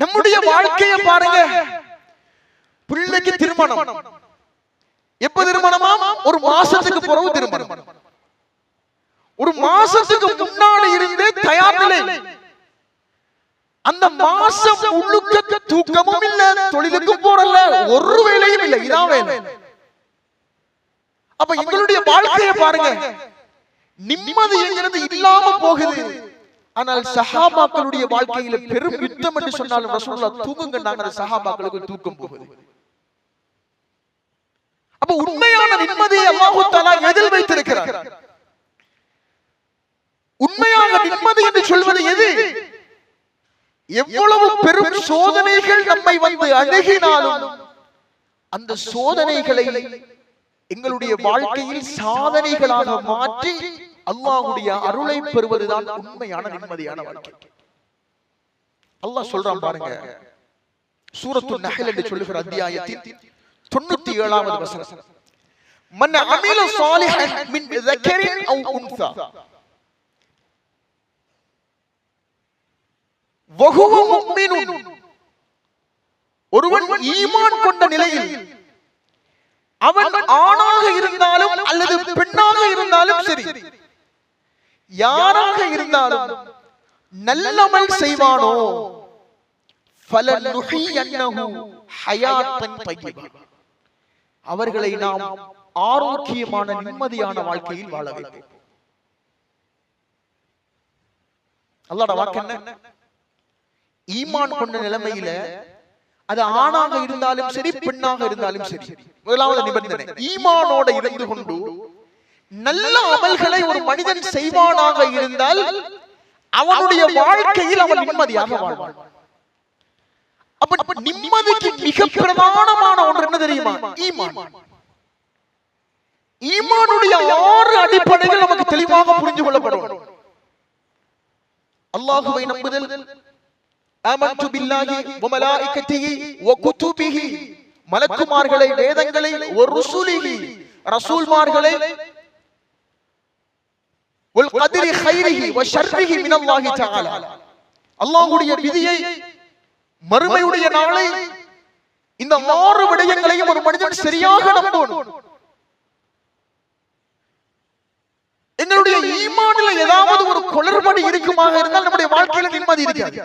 நம்முடைய வாழ்க்கையை பாருங்க. பிள்ளைக்கு திருமணம் எப்ப திருமணமா? ஒரு மாசத்துக்கு பிறகு திருமணம். ஒரு மாசத்துக்கு முன்னாடி இருந்தே தயார் நிலை. அந்த மாசம் முழுக்க தூக்கமும் இல்ல, தொழிலுக்கும் போறல, ஒரு வேலையும் இல்லை. இதான் வேலை. அப்ப எங்களுடைய வாழ்க்கையை பாருங்க, நிம்மதி என்கிறது இல்லாம போகுது. ஆனால் சஹாபாக்களுடைய வாழ்க்கையில பெரும் யுத்தம் என்று சொன்னாலும் ரசூலுல்லாஹ் தூங்குங்க நாங்க சஹாபாக்களுக்கு தூக்கம் போகுது. அப்ப உண்மையான நிம்மதியை அல்லாஹ் தஆலா எதில் வைத்திருக்கிறார்? உண்மையான நிம்மதி என்று சொல்வது எது? எவ்வளவு பெரும் சோதனைகள் நம்மை வந்து அணுகினாலும் அந்த சோதனைகளை எங்களுடைய வாழ்க்கையில் சாதனைகளாக மாற்றி அல்லாஹ்வுடைய அருளை பெறுவதுதான் உண்மையான நிம்மதியான வாழ்க்கை. அல்லாஹ் சொல்றான் பாருங்க, சூரத்துன் நஹ்ல் என்று சொல்லுகிற அத்தியாயத்தின் 97வது வசனம். மன் அமில சாலிஹன் மின் ذكرٍ أو أنثى وهو مؤمن, ஒருவன் ஈமான் கொண்ட நிலையில் அவன் ஆணாக இருந்தாலும் அல்லது பெண்ணாக இருந்தாலும் சரி, யாராக இருந்தாலும் நல்லமல் செய்வானோ ஃபலனுஹியன்னஹு ஹயாத்தன் தய்யிபா, அவர்களை நாம் ஆரோக்கியமான நிம்மதியான வாழ்க்கையில் வாழ வைப்போம். அல்லாஹ்வுடைய வாக்கு என்ன? ஈமான் கொண்ட நிலைமையில அது ஆணாக இருந்தாலும் சரி பெண்ணாக இருந்தாலும் சரி, முதலாவது நிபந்தனை ஈமானோட இருந்து கொண்டு நல்ல அமல்களை ஒரு மனிதன் செய்வானாக இருந்தால் அவனுடைய வாழ்க்கையில் அவன் நிம்மதியாக வாழ்வான். அப்ப நிம்மதிக்கு மிக பிரதானமான ஒன்று என்ன தெரியுமா? ஈமான். ஈமானுடைய 6 அடிப்படைகள் நமக்கு தெளிவாக புரிந்து கொள்ளப்படும். அல்லாஹ்வை நம்புதல், ஆமன்து பில்லாஹி வ மலாயிகத்திஹி வ குதுபிஹி, மலக்குமார்களை, வேதங்களை, வ ருசுலிஹி, ரசூல்மார்களை, வல் கத்ரி கைரிஹி வ ஷர்ரிஹி மினல்லாஹி தஆலா, அல்லாஹ்வுடைய விதியை, மறுமையுடைய நாளை, இந்த 6 விடயங்களையும் ஒரு மனிதன் சரியாக நம்பணும். எங்களுடைய ஈமானில் ஏதாவது ஒரு குளறுபடி இருக்குமாக இருந்தால் நம்முடைய வாழ்க்கையில நிம்மதி இருக்காது.